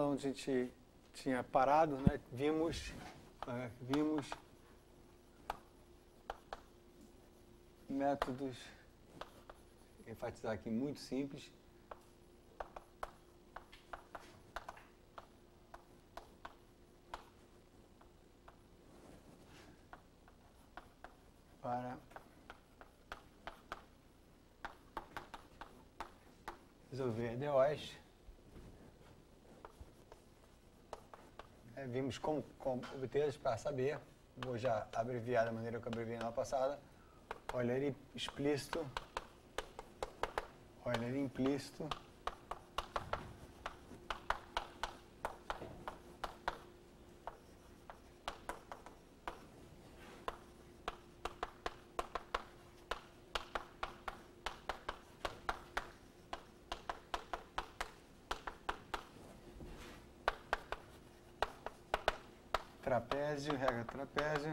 aula onde a gente tinha parado, né? Vimos métodos, vou enfatizar aqui, muito simples. Para resolver DOs. Vimos como obtê-los para saber. Vou já abreviar da maneira que eu abreviei na aula passada. Euler explícito, Euler implícito, trapézio, regra trapézio,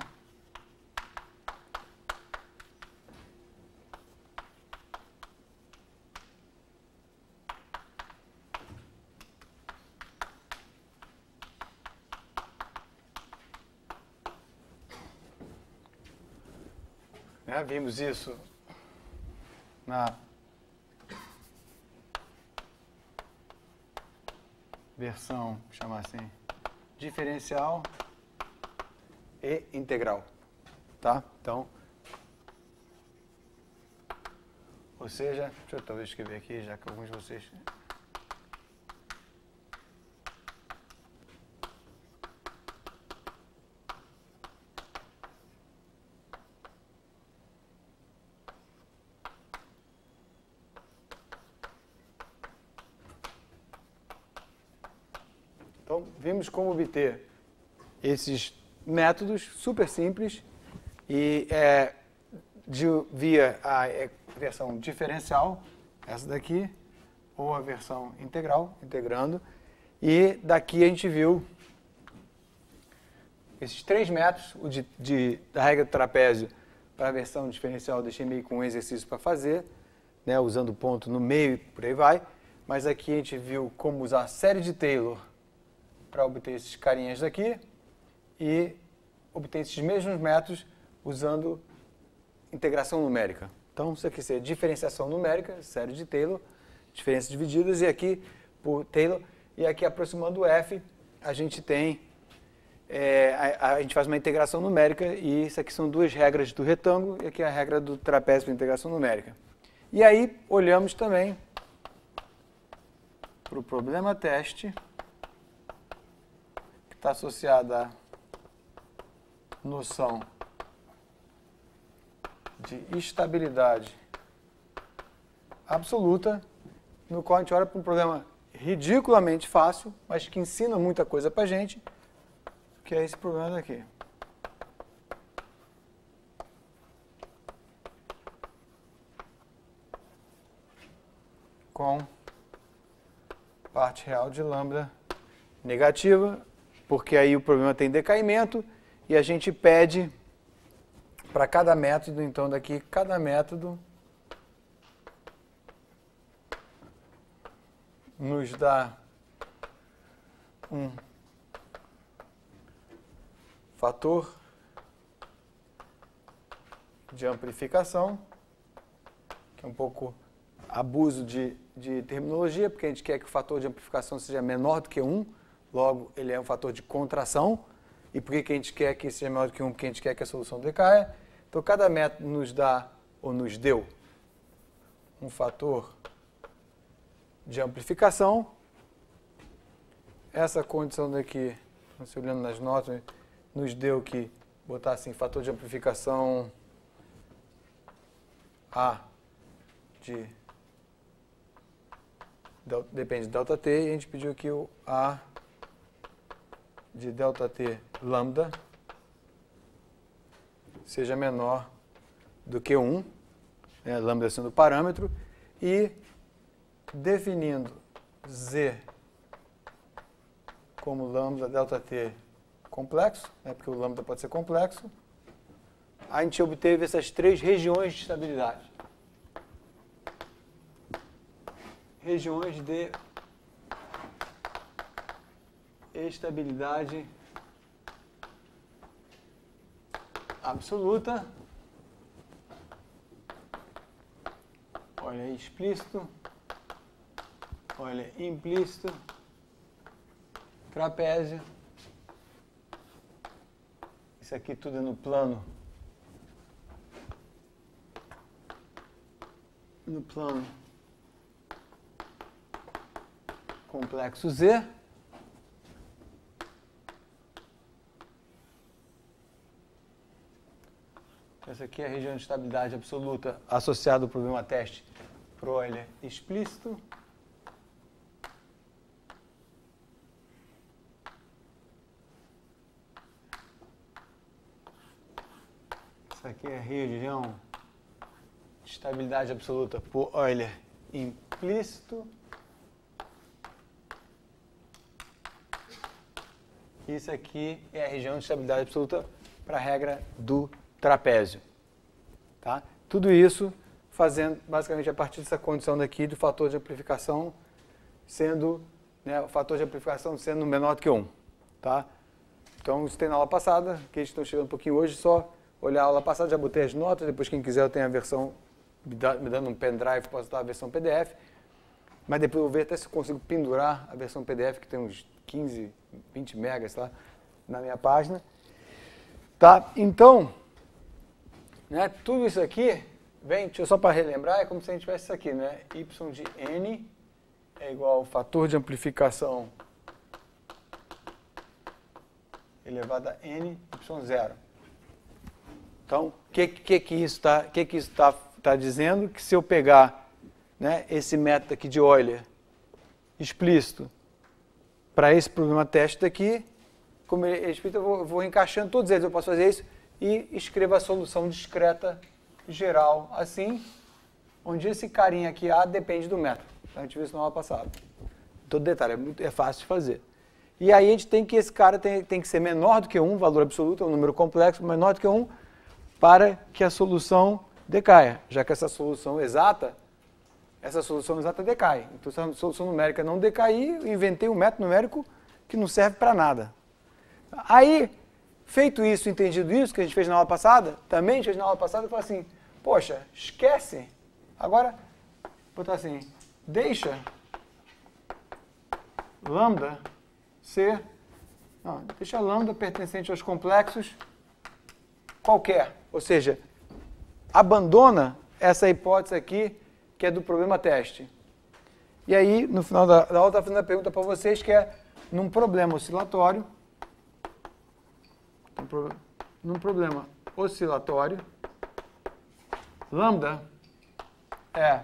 vimos isso na versão, vou chamar assim, diferencial e integral, tá? Então, ou seja, deixa eu talvez escrever aqui, já que alguns de vocês... Então, vimos como obter esses métodos super simples e via a versão diferencial, essa daqui, ou a versão integral, integrando. E daqui a gente viu esses três métodos, o da regra do trapézio para a versão diferencial, eu deixei meio com um exercício para fazer, né, usando o ponto no meio e por aí vai. Mas aqui a gente viu como usar a série de Taylor para obter esses carinhas daqui e obter esses mesmos métodos usando integração numérica. Então, isso aqui seria diferenciação numérica, série de Taylor, diferenças divididas, e aqui por Taylor, e aqui aproximando o F, a gente tem, a gente faz uma integração numérica, e isso aqui são duas regras do retângulo, e aqui é a regra do trapézio para integração numérica. E aí, olhamos também para o problema teste, que está associado à noção de estabilidade absoluta, no qual a gente olha para um problema ridiculamente fácil, mas que ensina muita coisa para a gente, que é esse problema daqui. Com parte real de lambda negativa, porque aí o problema tem decaimento, e a gente pede para cada método, então daqui, cada método nos dá um fator de amplificação, que é um pouco abuso de terminologia, porque a gente quer que o fator de amplificação seja menor do que 1, logo ele é um fator de contração. E por que a gente quer que seja maior do que 1? Porque a gente quer que a solução decaia. Então, cada método nos dá, ou nos deu, um fator de amplificação. Essa condição daqui, se olhando nas notas, nos deu que, botar assim, fator de amplificação A depende de ΔT, e a gente pediu aqui o A de ΔT lambda seja menor do que 1, né, lambda sendo o parâmetro, e definindo Z como lambda ΔT complexo, né, porque o lambda pode ser complexo, a gente obteve essas três regiões de estabilidade. Regiões de estabilidade absoluta. Olha explícito, olha implícito, trapézio. Isso aqui tudo é no plano complexo Z. Essa aqui é a região de estabilidade absoluta associada ao problema teste para o Euler explícito. Essa aqui é a região de estabilidade absoluta por Euler implícito. Isso aqui é a região de estabilidade absoluta para a regra do trapézio. Tá? Tudo isso fazendo basicamente a partir dessa condição daqui do fator de amplificação sendo, o fator de amplificação sendo menor do que 1. Tá? Então, isso tem na aula passada, que a gente está chegando um pouquinho hoje, só olhar a aula passada, já botei as notas, depois quem quiser eu tenho a versão, me dando um pendrive, posso dar a versão PDF, mas depois eu vou ver até se eu consigo pendurar a versão PDF, que tem uns 15, 20 megas lá na minha página. Tá? Então, tudo isso aqui, só para relembrar, é como se a gente tivesse isso aqui, né? Y de n é igual ao fator de amplificação elevado a n, y0. Então, o que isso está dizendo? Que se eu pegar esse método aqui de Euler explícito para esse problema teste daqui, como ele é explícito, eu vou encaixando todos eles, eu posso fazer isso e escrevo a solução discreta geral assim, onde esse carinha aqui A depende do método. A gente viu isso na aula passada. Todo detalhe, é fácil de fazer. E aí a gente tem que esse cara tem que ser menor do que 1, valor absoluto, é um número complexo, menor do que 1, para que a solução decaia. Já que essa solução exata decai. Então, se a solução numérica não decair, eu inventei um método numérico que não serve para nada. Aí, feito isso, entendido isso, que a gente fez na aula passada, também a gente fez na aula passada, eu falei assim, poxa, esquece. Agora, vou botar assim, deixa lambda ser, deixa lambda pertencente aos complexos qualquer. Ou seja, abandona essa hipótese aqui, que é do problema teste. E aí, no final da aula, eu estou fazendo a pergunta para vocês, que é, num problema oscilatório, lambda é,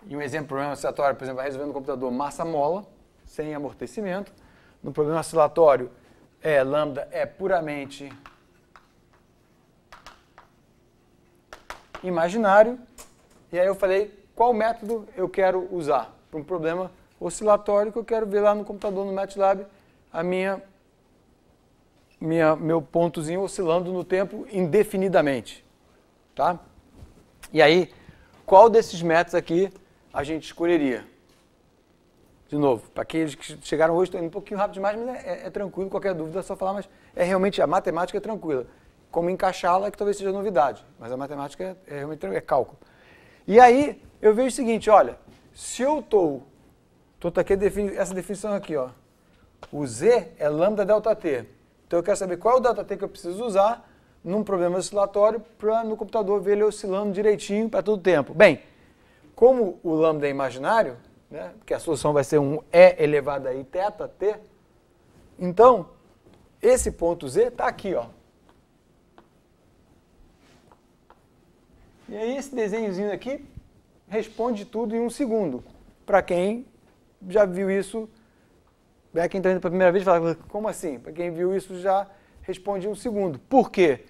em um exemplo de problema oscilatório, por exemplo, vai resolvendo no computador massa-mola, sem amortecimento. No problema oscilatório, lambda é puramente imaginário. E aí eu falei qual método eu quero usar para um problema oscilatório que eu quero ver lá no computador, no MATLAB, meu pontozinho oscilando no tempo indefinidamente. Tá? E aí, qual desses métodos aqui a gente escolheria? De novo, para aqueles que chegaram hoje, estou indo um pouquinho rápido demais, mas é tranquilo, qualquer dúvida é só falar, mas realmente a matemática é tranquila. Como encaixá-la é que talvez seja novidade, mas a matemática realmente cálculo. E aí, eu vejo o seguinte, olha, se eu estou aqui essa definição aqui, ó, o Z é lambda delta T. Então eu quero saber qual é o delta T que eu preciso usar num problema oscilatório para no computador ver ele oscilando direitinho para todo o tempo. Bem, como o lambda é imaginário, porque a solução vai ser um E elevado a I θ T, então esse ponto Z está aqui, ó. E aí esse desenhozinho aqui responde tudo em 1 segundo. Para quem já viu isso, quem está indo pela primeira vez fala, como assim? Para quem viu isso já responde em 1 segundo. Por quê?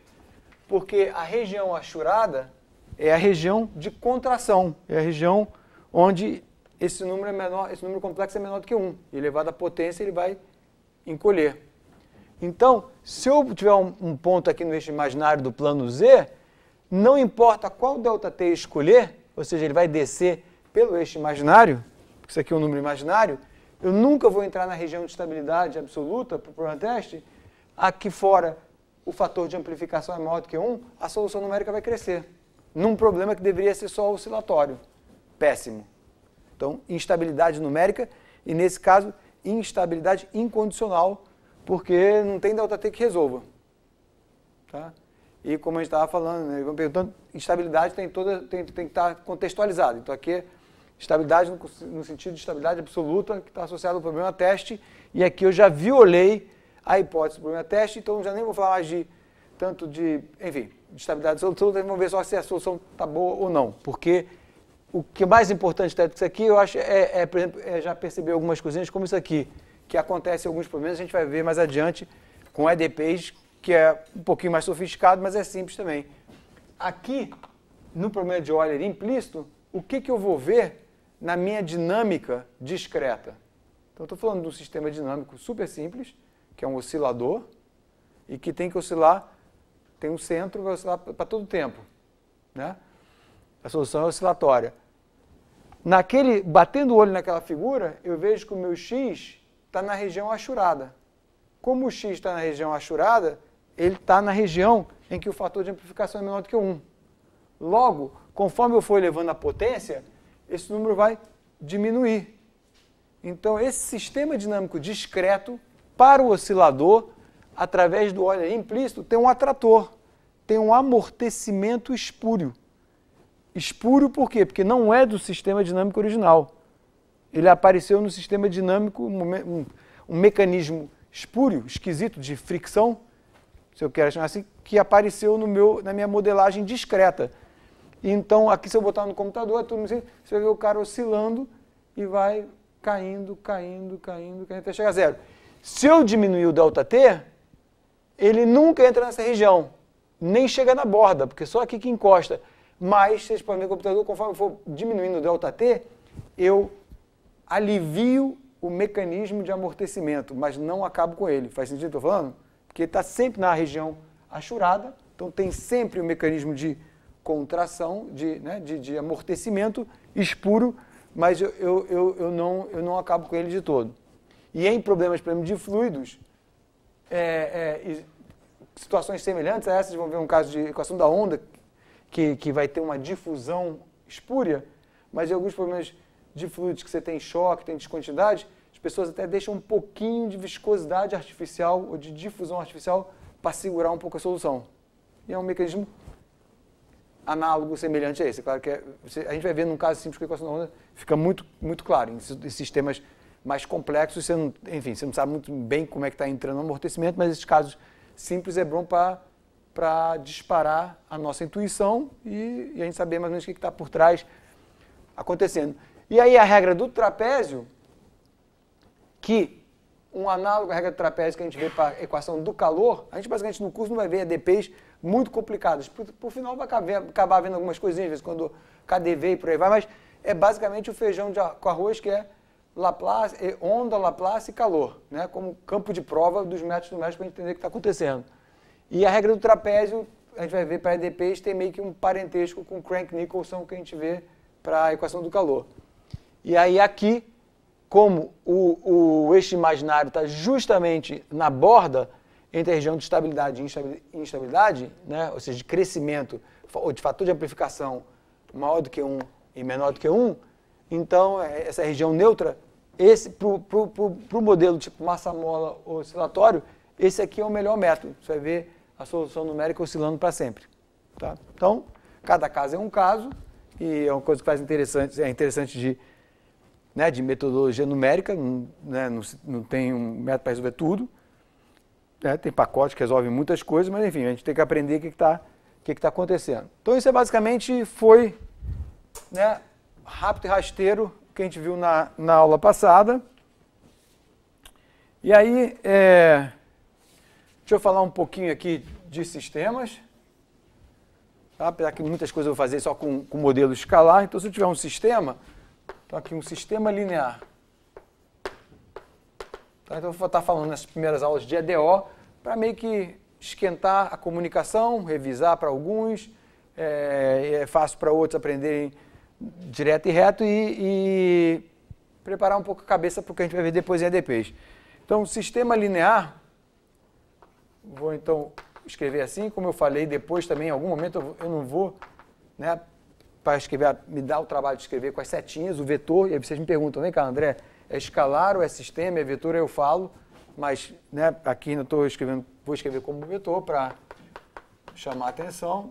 Porque a região achurada é a região de contração, é a região onde esse número complexo é menor do que 1. E elevado à potência ele vai encolher. Então, se eu tiver um ponto aqui no eixo imaginário do plano Z, não importa qual ΔT escolher, ou seja, ele vai descer pelo eixo imaginário, porque isso aqui é um número imaginário, eu nunca vou entrar na região de estabilidade absoluta para o problema teste, aqui fora o fator de amplificação é maior do que 1, a solução numérica vai crescer, num problema que deveria ser só oscilatório. Péssimo. Então, instabilidade numérica e, nesse caso, instabilidade incondicional, porque não tem ΔT que resolva. Tá? E como a gente estava falando, né, perguntando, instabilidade tem que estar contextualizada. Então, aqui, estabilidade no sentido de estabilidade absoluta, que está associado ao problema teste, e aqui eu já violei a hipótese do problema teste, então já nem vou falar mais de enfim, de estabilidade absoluta, vamos ver só se a solução está boa ou não, porque o que é mais importante disso aqui, eu acho, por exemplo, já perceber algumas coisinhas como isso aqui, que acontece em alguns problemas, a gente vai ver mais adiante com EDPs, que é um pouquinho mais sofisticado, mas é simples também. Aqui, no problema de Euler implícito, o que eu vou ver na minha dinâmica discreta? Então, estou falando de um sistema dinâmico super simples, que é um oscilador, e que tem que oscilar, tem um centro, vai oscilar para todo o tempo, né? A solução é oscilatória. Batendo o olho naquela figura, eu vejo que o meu x está na região achurada. Como o x está na região achurada, ele está na região em que o fator de amplificação é menor do que 1. Logo, conforme eu for elevando a potência, esse número vai diminuir. Então, esse sistema dinâmico discreto, para o oscilador, através do Euler implícito, tem um atrator, tem um amortecimento espúrio. Espúrio por quê? Porque não é do sistema dinâmico original. Ele apareceu no sistema dinâmico, um mecanismo espúrio, esquisito, de fricção, se eu quero chamar assim, que apareceu na minha modelagem discreta. Então, aqui se eu botar no computador, você vai ver o cara oscilando e vai caindo até chegar a zero. Se eu diminuir o ΔT, ele nunca entra nessa região, nem chega na borda, porque só aqui que encosta. Mas, vocês podem ver no computador, conforme eu for diminuindo o ΔT, eu alivio o mecanismo de amortecimento, mas não acabo com ele. Faz sentido o que eu estou falando? Porque ele está sempre na região achurada, então tem sempre o mecanismo de contração, de amortecimento espuro, mas eu não acabo com ele de todo. E em problemas de fluidos, situações semelhantes a essas, vão ver um caso de equação da onda, que vai ter uma difusão espúria, mas em alguns problemas de fluidos que você tem choque, tem descontinuidade, as pessoas até deixam um pouquinho de viscosidade artificial ou de difusão artificial para segurar um pouco a solução. E é um mecanismo análogo, semelhante a esse. Claro que a gente vai ver num caso simples com a equação da onda, fica muito, muito claro. Em sistemas mais complexos, você não sabe muito bem como é que está entrando o amortecimento, mas esses casos simples é bom para disparar a nossa intuição e a gente saber mais ou menos o que está por trás acontecendo. E aí a regra do trapézio, que um análogo à regra do trapézio que a gente vê para a equação do calor, a gente basicamente no curso não vai ver EDPs muito complicadas. Por final vai acabar vendo algumas coisinhas, às vezes quando KdV e por aí vai, mas é basicamente o feijão com arroz, que é Laplace, onda, Laplace e calor, né? Como campo de prova dos métodos numéricos para a gente entender o que está acontecendo. E a regra do trapézio, a gente vai ver para EDPs, tem meio que um parentesco com Crank-Nicolson que a gente vê para a equação do calor. E aí aqui, como o eixo imaginário está justamente na borda entre a região de estabilidade e instabilidade, né? Ou seja, de crescimento, ou de fator de amplificação maior do que 1 e menor do que 1, então essa região neutra, para o modelo tipo massa-mola oscilatório, esse aqui é o melhor método. Você vai ver a solução numérica oscilando para sempre. Tá? Então, cada caso é um caso, e é uma coisa que faz interessante de metodologia numérica, né? Não tem um método para resolver tudo, né? Tem pacotes que resolvem muitas coisas, mas enfim, a gente tem que aprender o que está acontecendo. Então isso basicamente foi, né, rápido e rasteiro que a gente viu na aula passada. E aí, deixa eu falar um pouquinho aqui de sistemas. Tá? Apesar que muitas coisas eu vou fazer só com modelo escalar, então se eu tiver um sistema, então aqui um sistema linear. Tá? Então eu vou estar falando nessas primeiras aulas de EDO, para meio que esquentar a comunicação, revisar para alguns, é fácil para outros aprenderem direto e reto, e preparar um pouco a cabeça para o que a gente vai ver depois em ADPs. Então, sistema linear, vou então escrever assim, como eu falei, depois também, em algum momento eu não vou, né, para escrever, me dar o trabalho de escrever com as setinhas, o vetor, e aí vocês me perguntam, vem cá, André, é escalar ou é sistema, é vetor, eu falo, mas, né, aqui ainda estou escrevendo, vou escrever como vetor para chamar a atenção.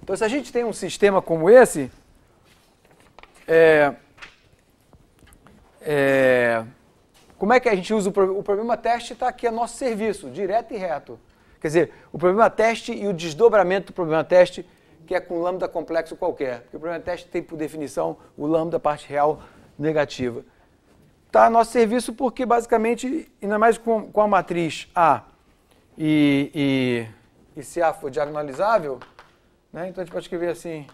Então, se a gente tem um sistema como esse, como é que a gente usa o problema teste? Está aqui a nosso serviço, direto e reto. Quer dizer, o problema teste e o desdobramento do problema teste, que é com lambda complexo qualquer. Porque o problema teste tem, por definição, o lambda parte real negativa. Está a nosso serviço porque, basicamente, ainda mais com a matriz A e se A for diagonalizável, né, então a gente pode escrever assim.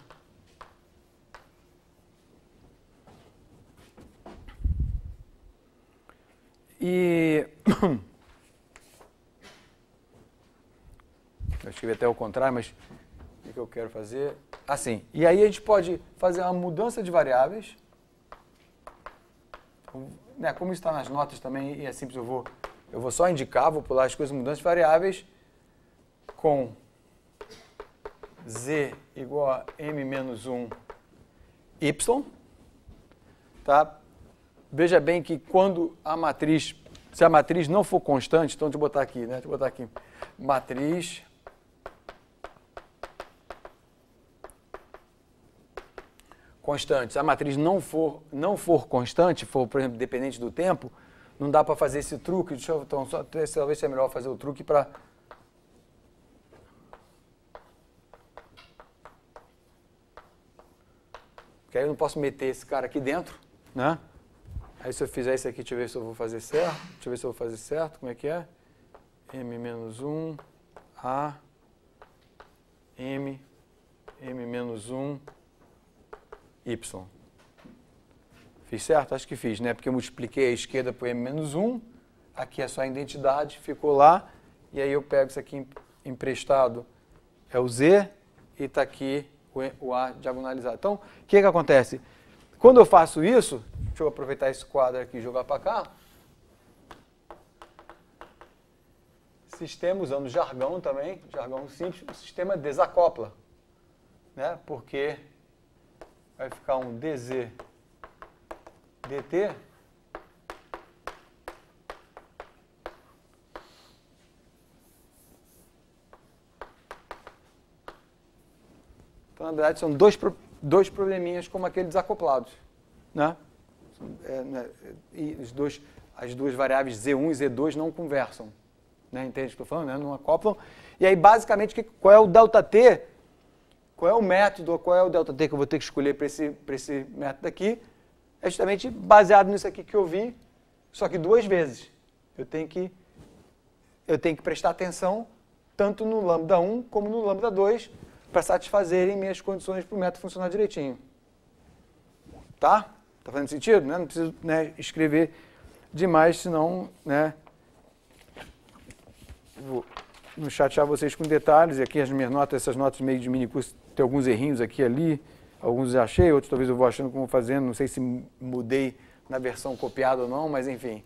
Eu escrevi até o contrário, mas o que eu quero fazer? Assim. E aí a gente pode fazer uma mudança de variáveis. Né, como está nas notas também, e é simples, eu vou só indicar, vou pular as coisas, mudança de variáveis com z igual a m menos 1 y. Tá? Veja bem que quando a matriz, se a matriz não for constante, então deixa eu botar aqui, né? Deixa eu botar aqui, matriz constante. Se a matriz não for constante, for, por exemplo, dependente do tempo, não dá para fazer esse truque. Então, talvez seja melhor fazer o truque para... Porque aí eu não posso meter esse cara aqui dentro, né? Aí se eu fizer isso aqui, deixa eu ver se eu vou fazer certo. Deixa eu ver se eu vou fazer certo. Como é que é? M menos 1, A, M menos 1, Y. Fiz certo? Acho que fiz, né? Porque eu multipliquei a esquerda por M menos 1. Aqui é só a identidade, ficou lá. E aí eu pego isso aqui emprestado, é o Z, e está aqui o A diagonalizado. Então, o que acontece? Quando eu faço isso, deixa eu aproveitar esse quadro aqui e jogar para cá. Sistema, usando jargão também, jargão simples, o sistema desacopla, né? Porque vai ficar um dz dt então, na verdade, são dois probleminhas como aqueles desacoplados, né? E as duas variáveis Z1 e Z2 não conversam, né? Entende o que eu estou falando? Né? Não acoplam. E aí, basicamente, qual é o ΔT? Qual é o método, qual é o ΔT que eu vou ter que escolher para esse método aqui? É justamente baseado nisso aqui que eu vi, só que duas vezes. Eu tenho que prestar atenção tanto no lambda 1 como no lambda 2 para satisfazerem minhas condições para o método funcionar direitinho. Tá? Tá fazendo sentido? Né? Não preciso, né, escrever demais, senão, né, vou não chatear vocês com detalhes. E aqui as minhas notas, essas notas meio de mini curso, tem alguns errinhos aqui e ali. Alguns eu achei, outros talvez eu vou achando como fazendo. Não sei se mudei na versão copiada ou não, mas enfim.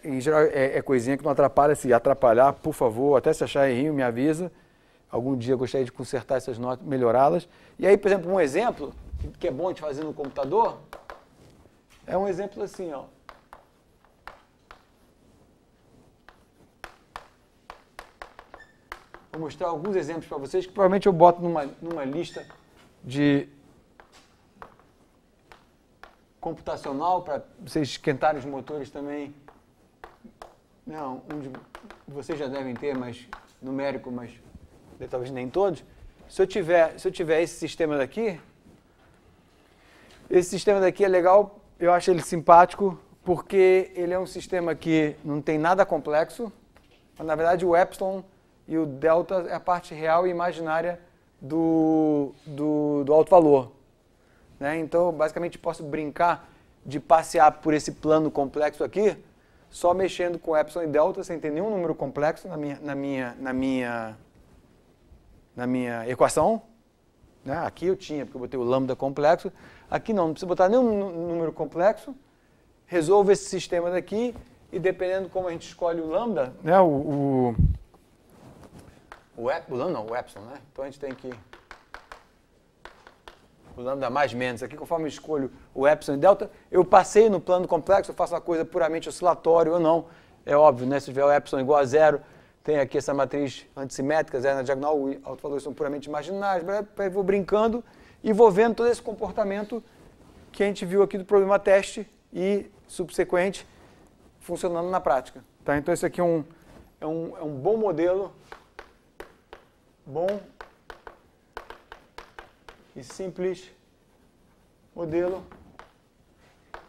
Em geral, é coisinha que não atrapalha. Se atrapalhar, por favor, até se achar errinho, me avisa. Algum dia eu gostaria de consertar essas notas, melhorá-las. E aí, por exemplo, um exemplo que é bom de fazer no computador é um exemplo assim, ó. Vou mostrar alguns exemplos para vocês que provavelmente eu boto numa lista de computacional para vocês esquentarem os motores também. Não, vocês já devem ter, mas numérico, mas talvez nem todos. Se eu tiver esse sistema daqui é legal, eu acho ele simpático, porque ele é um sistema que não tem nada complexo, mas na verdade o epsilon e o delta é a parte real e imaginária do alto valor, né? Então, basicamente, posso brincar de passear por esse plano complexo aqui, só mexendo com epsilon e delta, sem ter nenhum número complexo na minha equação, né? Aqui eu tinha, porque eu botei o lambda complexo. Aqui não precisa botar nenhum número complexo. Resolvo esse sistema daqui e dependendo como a gente escolhe o lambda, né? O lambda não, o epsilon, né? Então a gente tem que... O lambda mais menos. Aqui, conforme eu escolho o epsilon e delta, eu passei no plano complexo, eu faço uma coisa puramente oscilatória ou não. É óbvio, né? Se tiver o epsilon igual a zero, tem aqui essa matriz antissimétrica, zero na diagonal, os autovalores são puramente imaginários. Eu vou brincando e vou vendo todo esse comportamento que a gente viu aqui do problema teste e subsequente funcionando na prática. Tá? Então, esse aqui é um bom modelo, bom e simples modelo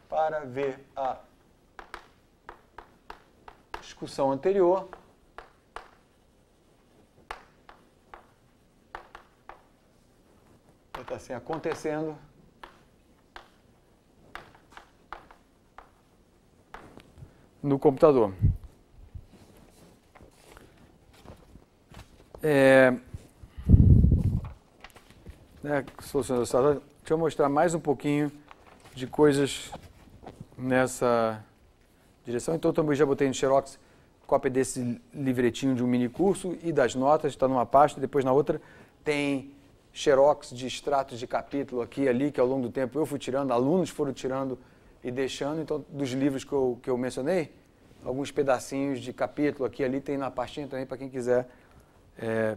para ver a discussão anterior. Está assim acontecendo. No computador. Soluções oscilatórias. Deixa eu mostrar mais um pouquinho de coisas nessa direção. Então, eu também já botei no Xerox cópia desse livretinho de um mini curso e das notas, está numa pasta, depois na outra tem Xerox de extratos de capítulo aqui e ali, que ao longo do tempo eu fui tirando, alunos foram tirando e deixando. Então, dos livros que eu mencionei, alguns pedacinhos de capítulo aqui e ali tem na pastinha também para quem quiser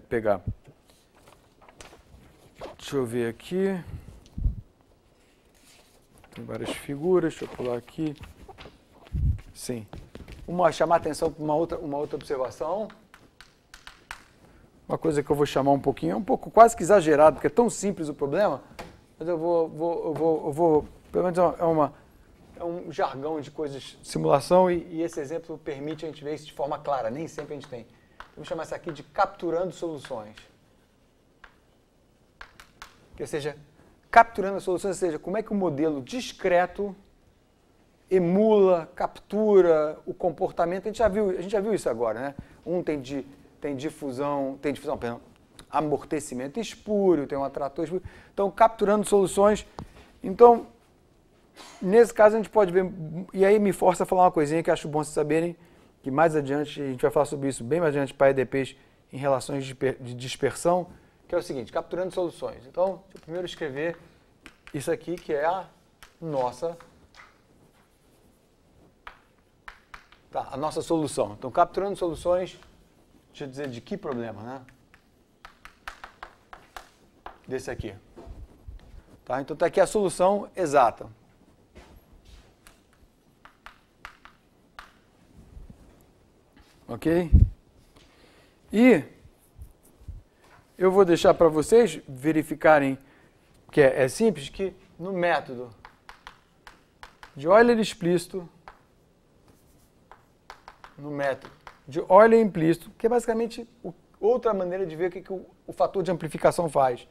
pegar. Deixa eu ver aqui. Tem várias figuras, deixa eu pular aqui. Sim. Chamar a atenção para uma outra observação. Uma coisa que eu vou chamar um pouquinho, é um pouco quase que exagerado, porque é tão simples o problema, mas eu vou pelo menos é um jargão de coisas de simulação e esse exemplo permite a gente ver isso de forma clara, nem sempre a gente tem. Vamos chamar isso aqui de capturando soluções. Ou seja, capturando as soluções, ou seja, como é que o modelo discreto emula, captura o comportamento. A gente já viu isso agora, né? Um tem difusão, perdão, amortecimento espúrio, tem um atrator espúrio. Então, capturando soluções. Então, nesse caso a gente pode ver, e aí me força a falar uma coisinha que acho bom vocês saberem, que mais adiante, a gente vai falar sobre isso bem mais adiante para EDPs em relações de dispersão, que é o seguinte, capturando soluções. Então, deixa eu primeiro escrever isso aqui, que é a nossa solução. Então, capturando soluções, deixa eu dizer de que problema, né? Desse aqui. Tá? Então, está aqui a solução exata. Ok? E eu vou deixar para vocês verificarem que é simples, que no método de Euler explícito, no método de Euler implícito, que é basicamente outra maneira de ver o que o fator de amplificação faz.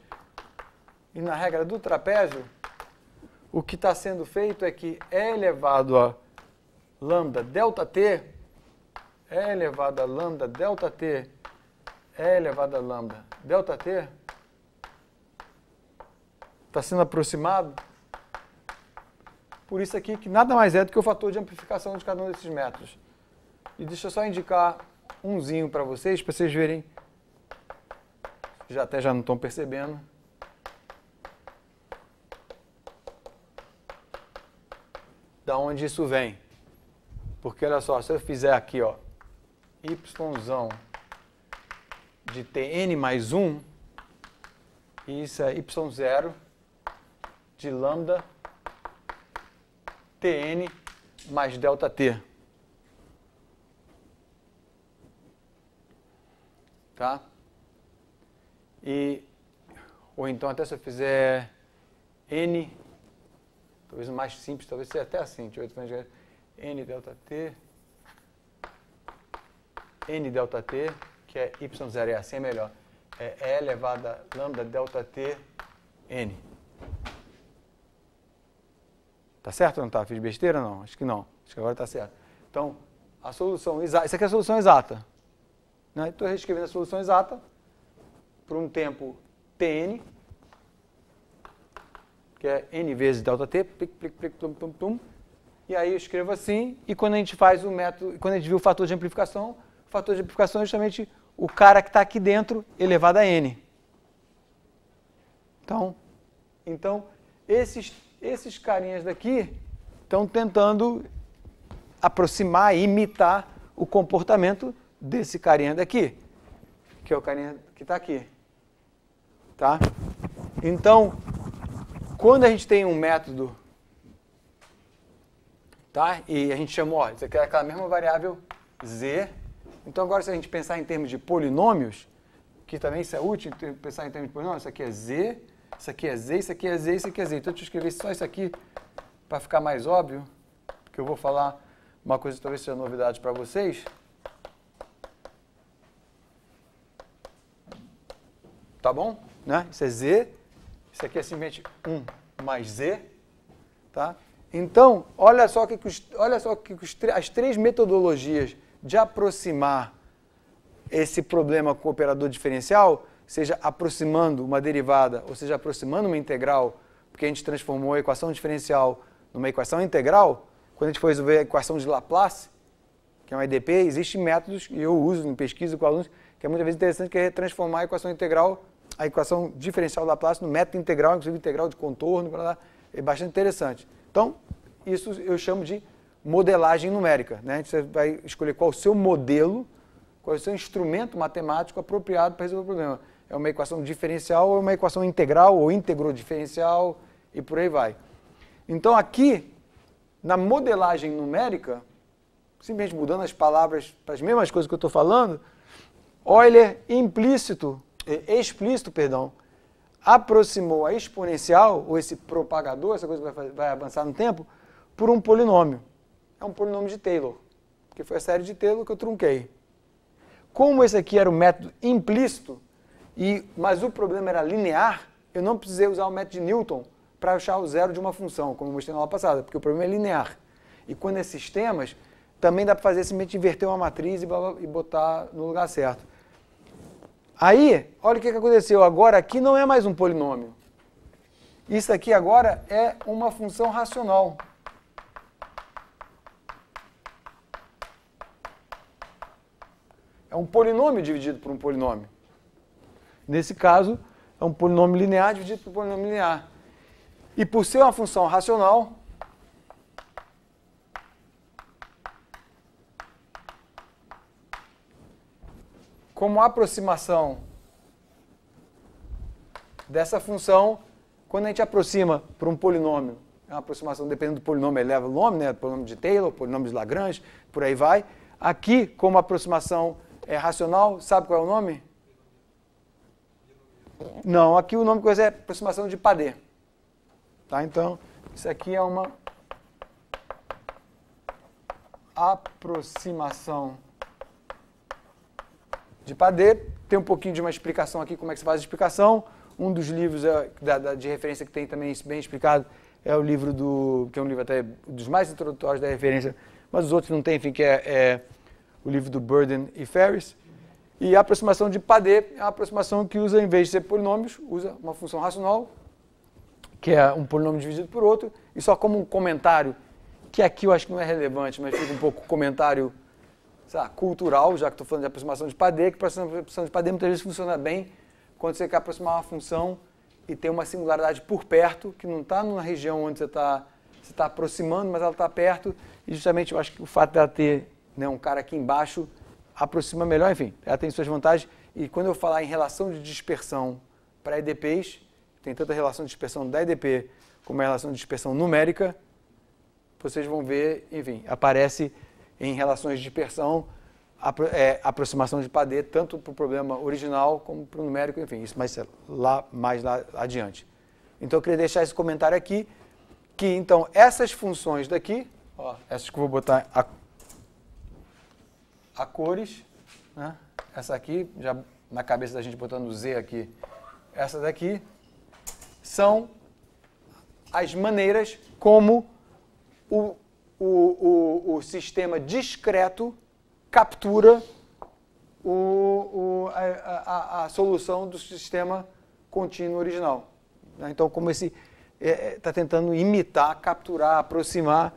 E na regra do trapézio, o que está sendo feito é que E elevado a lambda delta t, E elevado a lambda delta t, E elevado a lambda delta t, está sendo aproximado por isso aqui, que nada mais é do que o fator de amplificação de cada um desses métodos. E deixa eu só indicar umzinho para vocês verem, já não estão percebendo. Da onde isso vem. Porque olha só, se eu fizer aqui, ó, yzão de tn mais 1, isso é y0 de lambda tn mais delta t. Tá? Ou então até se eu fizer n, talvez o mais simples, talvez seja até assim, n delta t, que é y0, é assim é melhor. É E elevado a lambda delta t n. Tá certo ou não tá? Fiz besteira ou não? Acho que não. Acho que agora tá certo. Então, a solução exata, isso aqui é a solução exata. Né? Estou reescrevendo a solução exata por um tempo tn, que é n vezes ΔT, plic, plic, plic, plum, plum, plum. E aí eu escrevo assim, e quando a gente faz o método, quando a gente viu o fator de amplificação, o fator de amplificação é justamente o cara que está aqui dentro elevado a n. Então esses carinhas daqui estão tentando aproximar, imitar o comportamento desse carinha daqui, que é o carinha que está aqui. Tá? Então, quando a gente tem um método, tá? E a gente chamou, ó, isso aqui é aquela mesma variável z. Então, agora, se a gente pensar em termos de polinômios, que também isso é útil, pensar em termos de polinômios, isso aqui é z, isso aqui é z, isso aqui é z, isso aqui é z. Então, deixa eu escrever só isso aqui para ficar mais óbvio, porque eu vou falar uma coisa que talvez seja novidade para vocês. Tá bom? Né? Isso é z, isso aqui é simplesmente 1 mais z. Tá? Então, olha só que as três metodologias de aproximar esse problema com o operador diferencial, seja aproximando uma derivada, ou seja, aproximando uma integral, porque a gente transformou a equação diferencial numa equação integral. Quando a gente for resolver a equação de Laplace, que é um EDP, existem métodos, e eu uso em pesquisa com alunos, que é muitas vezes interessante, que é transformar a equação integral, a equação diferencial de Laplace no método integral, inclusive integral de contorno, é bastante interessante. Então, isso eu chamo de modelagem numérica. Né? Você vai escolher qual é o seu modelo, qual é o seu instrumento matemático apropriado para resolver o problema. É uma equação diferencial, ou uma equação integral, ou íntegro diferencial, e por aí vai. Então, aqui, na modelagem numérica, simplesmente mudando as palavras para as mesmas coisas que eu estou falando, Euler explícito, aproximou a exponencial, ou esse propagador, essa coisa que vai avançar no tempo, por um polinômio. É um polinômio de Taylor, que foi a série de Taylor que eu trunquei. Como esse aqui era o método implícito, mas o problema era linear, eu não precisei usar o método de Newton para achar o zero de uma função, como eu mostrei na aula passada, porque o problema é linear. E quando é sistemas, também dá para fazer simplesmente inverter uma matriz e botar no lugar certo. Aí, olha o que aconteceu. Agora aqui não é mais um polinômio. Isso aqui agora é uma função racional. É um polinômio dividido por um polinômio. Nesse caso, é um polinômio linear dividido por um polinômio linear. E por ser uma função racional, como aproximação dessa função, quando a gente aproxima para um polinômio, é uma aproximação, dependendo do polinômio, eleva o nome, né? Polinômio de Taylor, polinômio de Lagrange, por aí vai. Aqui, como aproximação racional, sabe qual é o nome? Não, aqui o nome é aproximação de Padé. Tá? Então, isso aqui é uma aproximação de Padé. Tem um pouquinho de uma explicação aqui, como é que se faz a explicação. Um dos livros de referência que tem também bem explicado é o livro que é um livro até dos mais introdutórios da referência, mas os outros não tem, enfim, que é o livro do Burden e Ferris. E a aproximação de Padé é uma aproximação que usa, em vez de ser polинômios, usa uma função racional, que é um polinômio dividido por outro, e só como um comentário, que aqui eu acho que não é relevante, mas fica um pouco comentário, sei lá, cultural, já que estou falando de aproximação de Padé, que a aproximação de Padé muitas vezes funciona bem quando você quer aproximar uma função e tem uma singularidade por perto, que não está numa região onde você está aproximando, mas ela está perto, e justamente eu acho que o fato dela ter, né, um cara aqui embaixo aproxima melhor, enfim, ela tem suas vantagens. E quando eu falar em relação de dispersão para EDPs, tem tanta relação de dispersão da EDP como a relação de dispersão numérica, vocês vão ver, enfim, aparece em relações de dispersão aproximação de Padé, tanto para o problema original como para o numérico, enfim, isso mais lá adiante. Então eu queria deixar esse comentário aqui, que então essas funções daqui, ó, essas que eu vou botar a cores, né? Essa aqui, já na cabeça da gente botando Z aqui, essa daqui, são as maneiras como o sistema discreto captura a solução do sistema contínuo original. Então, como esse está tentando imitar, capturar, aproximar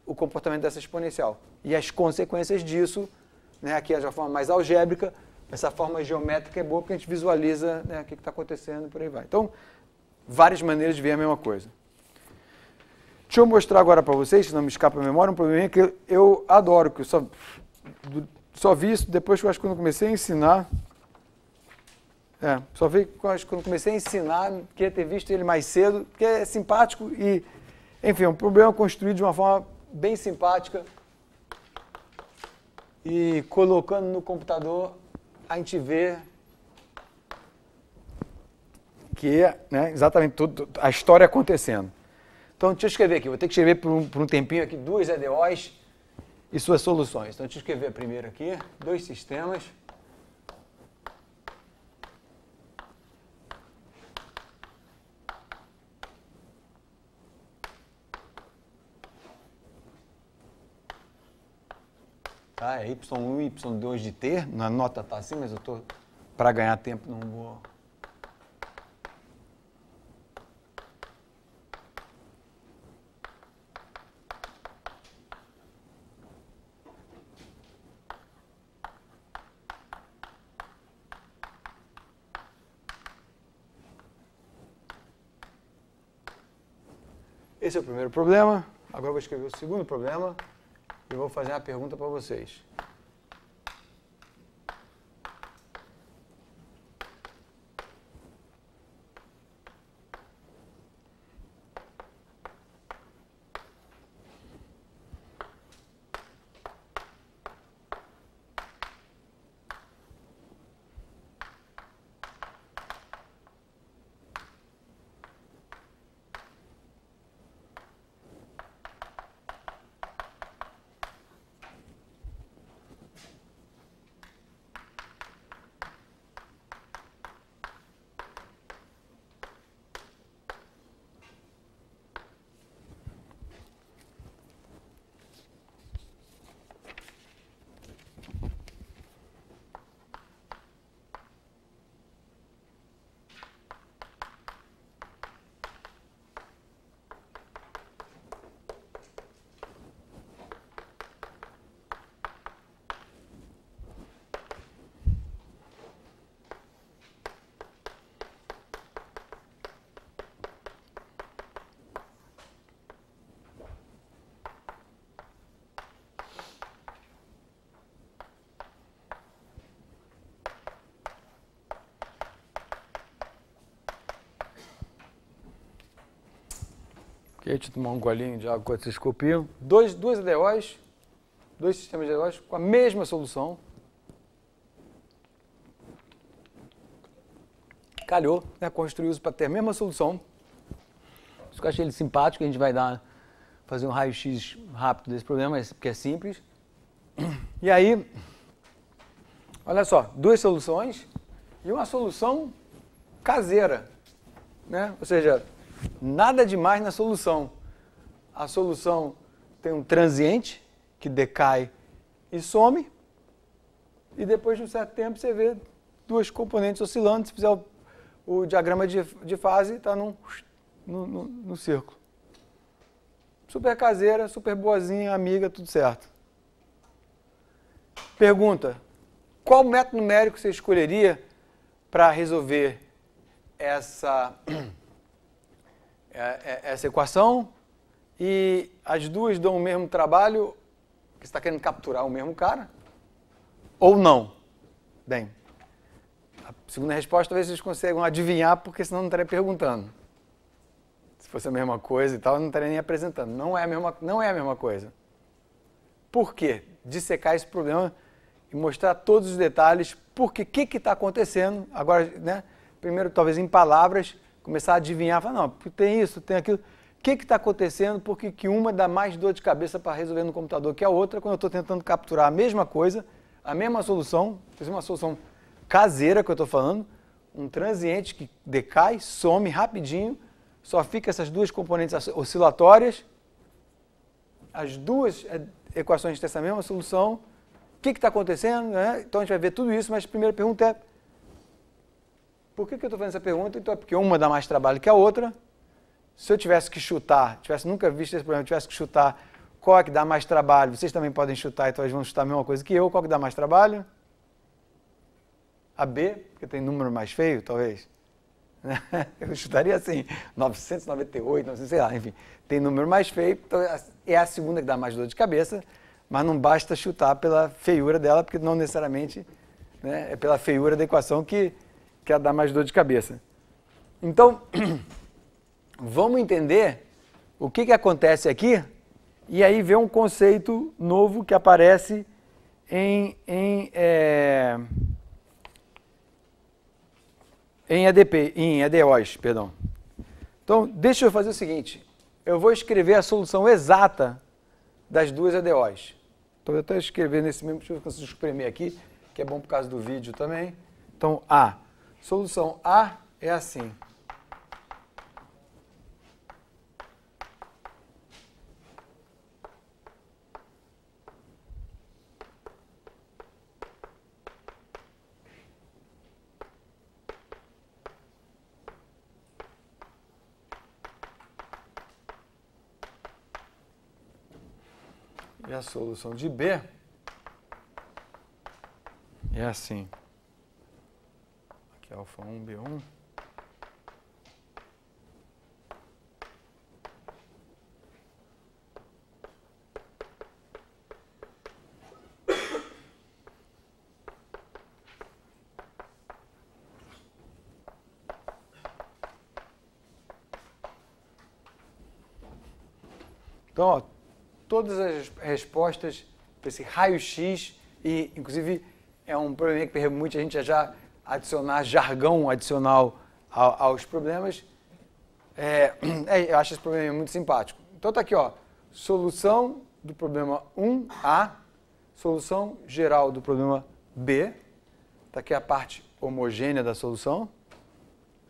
o comportamento dessa exponencial. E as consequências disso, né, aqui é de uma forma mais algébrica, essa forma geométrica é boa porque a gente visualiza, né, o que está acontecendo e por aí vai. Então, várias maneiras de ver a mesma coisa. Deixa eu mostrar agora para vocês, se não me escapa a memória, um probleminha que eu adoro, que eu só vi isso depois que eu acho que quando comecei a ensinar. Só vi quando comecei a ensinar, queria ter visto ele mais cedo, porque é simpático e, enfim, é um problema construído de uma forma bem simpática. E colocando no computador, a gente vê que é, né, exatamente a história acontecendo. Então, deixa eu escrever aqui, vou ter que escrever por um tempinho aqui 2 EDOs e suas soluções. Então, deixa eu escrever primeiro aqui, 2 sistemas. Tá, é Y1 e Y2 de T, na nota está assim, mas eu estou, para ganhar tempo, não vou... Esse é o primeiro problema. Agora eu vou escrever o segundo problema e vou fazer uma pergunta para vocês. Ok, deixa eu tomar um golinho de água enquanto vocês copiam. Dois EDOs, 2 sistemas de EDOs com a mesma solução. Calhou, né, construir isso para ter a mesma solução. Isso que eu achei ele simpático, a gente vai fazer um raio-x rápido desse problema, porque é simples. E aí, olha só, 2 soluções e uma solução caseira, né? Ou seja, nada demais na solução. A solução tem um transiente que decai e some, e depois de um certo tempo você vê 2 componentes oscilando. Se fizer o diagrama de fase, está no círculo. Super caseira, super boazinha, amiga, tudo certo. Pergunta: qual método numérico você escolheria para resolver essa equação? E as duas dão o mesmo trabalho, que você está querendo capturar o mesmo cara? Ou não? Bem, a segunda resposta talvez vocês consigam adivinhar, porque senão não estaria perguntando. Se fosse a mesma coisa e tal, eu não estaria nem apresentando. Não é a mesma coisa. Por quê? Dissecar esse problema e mostrar todos os detalhes, porque o que está acontecendo. Agora, né, primeiro, talvez em palavras, começar a adivinhar, falar, não, tem isso, tem aquilo. O que está acontecendo? Porque que uma dá mais dor de cabeça para resolver no computador que a outra, quando eu estou tentando capturar a mesma coisa, a mesma solução, uma solução caseira que eu estou falando, um transiente que decai, some rapidinho, só fica essas 2 componentes oscilatórias, as 2 equações têm essa mesma solução. O que está acontecendo? Né? Então a gente vai ver tudo isso, mas a primeira pergunta é: por que eu estou fazendo essa pergunta? Então é porque uma dá mais trabalho que a outra, Se eu tivesse que chutar, tivesse nunca visto esse problema, tivesse que chutar qual é que dá mais trabalho, vocês também podem chutar, então eles vão chutar a mesma coisa que eu, qual que dá mais trabalho? A B, porque tem número mais feio, talvez. Eu chutaria assim, 998, 900, sei lá, enfim. Tem número mais feio, então é a segunda que dá mais dor de cabeça, mas não basta chutar pela feiura dela, porque não necessariamente, né, é pela feiura da equação que ela dá mais dor de cabeça. Então, vamos entender o que acontece aqui e aí ver um conceito novo que aparece em EDOs, perdão. Então, deixa eu fazer o seguinte, eu vou escrever a solução exata das duas EDOs. Então, eu até escrever nesse mesmo, deixa eu conseguir espremer aqui, que é bom por causa do vídeo também. Então, solução A é assim. E a solução de B é assim. Aqui é alfa 1, B1. Então, ó, todas as respostas para esse raio-x, e inclusive é um problema que permite a gente já adicionar jargão adicional aos problemas. Eu acho esse problema muito simpático. Então está aqui, ó, solução do problema 1A, solução geral do problema B, está aqui a parte homogênea da solução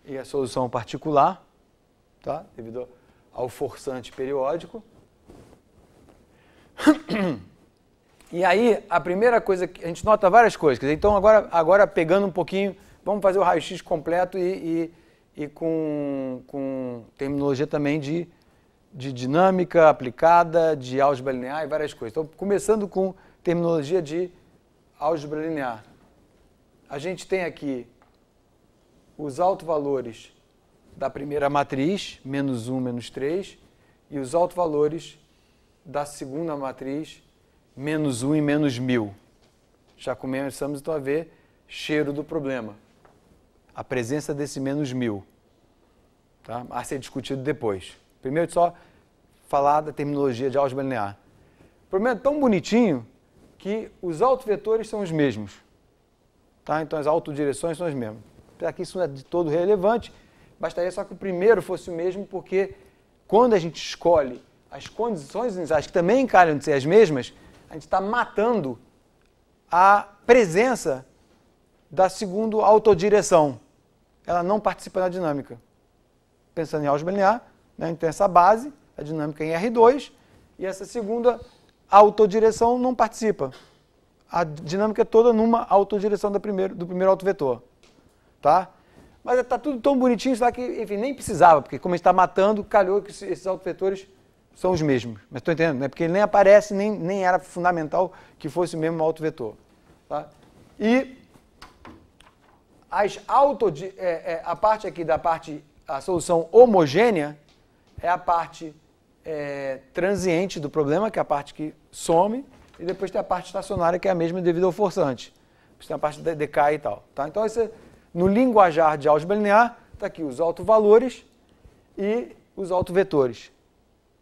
e a solução particular, tá? Devido ao forçante periódico. E aí, a primeira coisa que a gente nota várias coisas. Então, agora pegando um pouquinho, vamos fazer o raio-x completo e com terminologia também de dinâmica aplicada, de álgebra linear e várias coisas. Então, começando com terminologia de álgebra linear. A gente tem aqui os autovalores da primeira matriz, menos 1, menos 3, e os autovalores da segunda matriz, menos 1 e menos 1000. Já começamos então a ver cheiro do problema. A presença desse menos 1000. Tá? A ser discutido depois. Primeiro só falar da terminologia de álgebra linear. O problema é tão bonitinho que os autovetores são os mesmos. Tá? Então as autodireções são as mesmas. Apesar que isso não é de todo relevante, bastaria só que o primeiro fosse o mesmo, porque quando a gente escolhe as condições iniciais, que também calham de ser as mesmas, a gente está matando a presença da segunda autodireção. Ela não participa da dinâmica. Pensando em álgebra linear, né, a gente tem essa base, a dinâmica em R2, e essa segunda autodireção não participa. A dinâmica é toda numa autodireção do primeiro autovetor. Tá? Mas está tudo tão bonitinho, só que, enfim, nem precisava, porque como a gente está matando, calhou que esses autovetores são os mesmos. Mas estou entendendo, né? Porque ele nem aparece, nem era fundamental que fosse o mesmo autovetor. Tá? E a parte aqui a solução homogênea é a parte transiente do problema, que é a parte que some, e depois tem a parte estacionária, que é a mesma devido ao forçante. Depois tem a parte da decai e tal. Tá? Então, no linguajar de álgebra linear, está aqui os autovalores e os autovetores.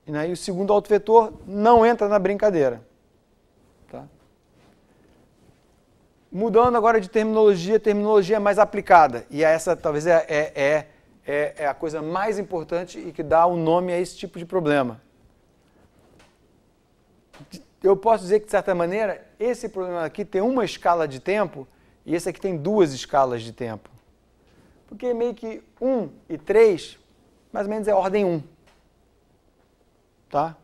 E aí o segundo autovetor não entra na brincadeira. Tá? Mudando agora de terminologia mais aplicada. E essa talvez é a coisa mais importante e que dá o nome a esse tipo de problema. Eu posso dizer que, de certa maneira, esse problema aqui tem uma escala de tempo e esse aqui tem duas escalas de tempo. Porque meio que 1 e 3, mais ou menos é ordem 1. Tá?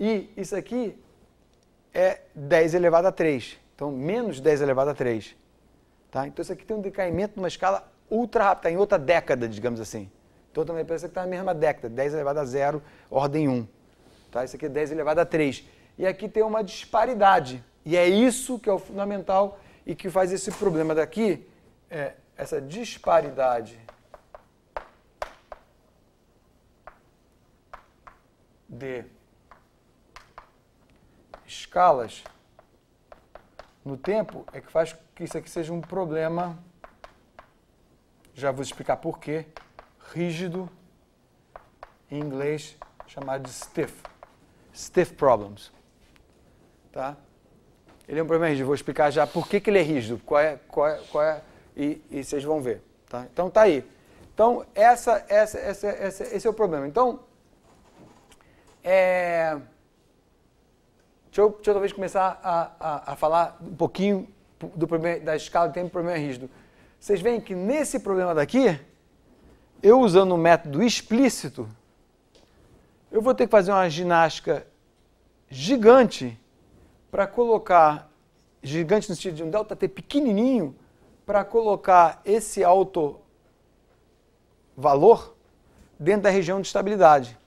E isso aqui é 10 elevado a 3. Então, menos 10 elevado a 3. Tá? Então, isso aqui tem um decaimento numa escala ultra rápida, em outra década, digamos assim. Então também pensa que está na mesma década, 10 elevado a 0, ordem 1. Tá? Isso aqui é 10 elevado a 3. E aqui tem uma disparidade. E é isso que é o fundamental e que faz esse problema daqui, essa disparidade de escalas no tempo é que faz que isso aqui seja um problema, já vou explicar por quê, rígido, em inglês chamado de stiff problems. Tá? Ele é um problema rígido, vou explicar já por que ele é rígido, qual é e vocês vão ver. Tá? Então tá aí. Então esse é o problema. Então, deixa eu talvez começar a falar um pouquinho do problema da escala de tempo do problema rígido. Vocês veem que nesse problema daqui, eu usando um método explícito, eu vou ter que fazer uma ginástica gigante para colocar, gigante no sentido de um ΔT pequenininho, para colocar esse alto valor dentro da região de estabilidade.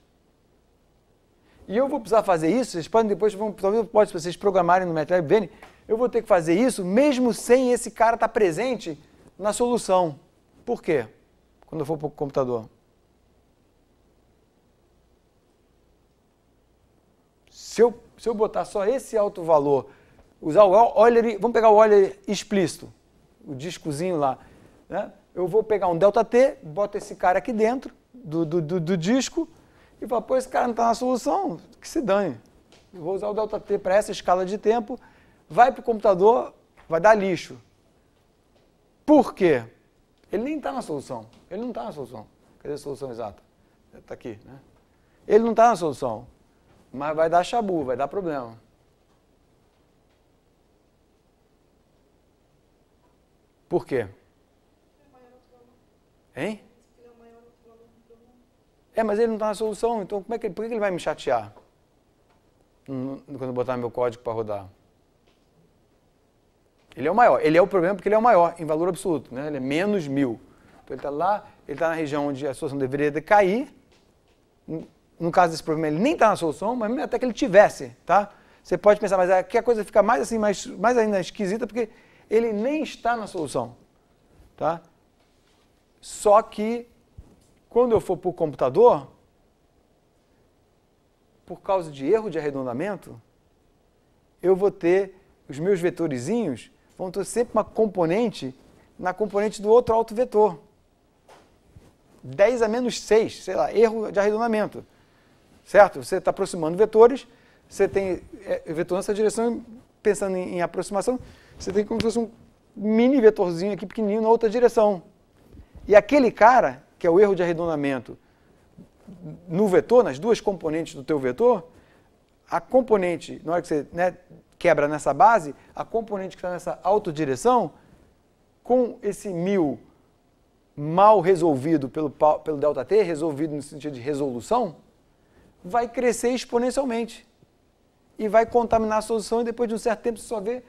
E eu vou precisar fazer isso, vocês podem depois, talvez pode vocês programarem no MATLAB, verem, eu vou ter que fazer isso mesmo sem esse cara estar presente na solução. Por quê? Quando eu for para o computador. Se eu botar só esse alto valor, usar o Euler, vamos pegar o Euler explícito, o discozinho lá, né? Eu vou pegar um ΔT, boto esse cara aqui dentro do disco, e fala, pô, esse cara não está na solução, que se dane. Eu vou usar o ΔT para essa escala de tempo, vai para o computador, vai dar lixo. Por quê? Ele nem está na solução. Ele não está na solução. Cadê a solução exata? Está aqui, né? Ele não está na solução, mas vai dar chabu, vai dar problema. Por quê? Hein? Mas ele não está na solução, então por que ele vai me chatear quando eu botar meu código para rodar? Ele é o maior. Ele é o problema porque ele é o maior em valor absoluto, né? Ele é menos 1000. Então ele está lá, ele está na região onde a solução deveria decair. No caso desse problema, ele nem está na solução, mas até que ele tivesse, tá? Você pode pensar, mas aqui a coisa fica mais assim, mais ainda esquisita, porque ele nem está na solução, tá? Só que quando eu for para o computador, por causa de erro de arredondamento, eu vou ter os meus vetorizinhos, vão ter sempre uma componente na componente do outro autovetor. 10 a menos 6, sei lá, erro de arredondamento. Certo? Você está aproximando vetores, você tem vetor nessa direção, pensando em aproximação, você tem como se fosse um mini vetorzinho aqui pequenininho na outra direção. E aquele cara, que é o erro de arredondamento no vetor, nas duas componentes do teu vetor, a componente, na hora que você quebra nessa base, a componente que está nessa autodireção, com esse 1000 mal resolvido pelo ΔT, resolvido no sentido de resolução, vai crescer exponencialmente. E vai contaminar a solução e depois de um certo tempo você só vê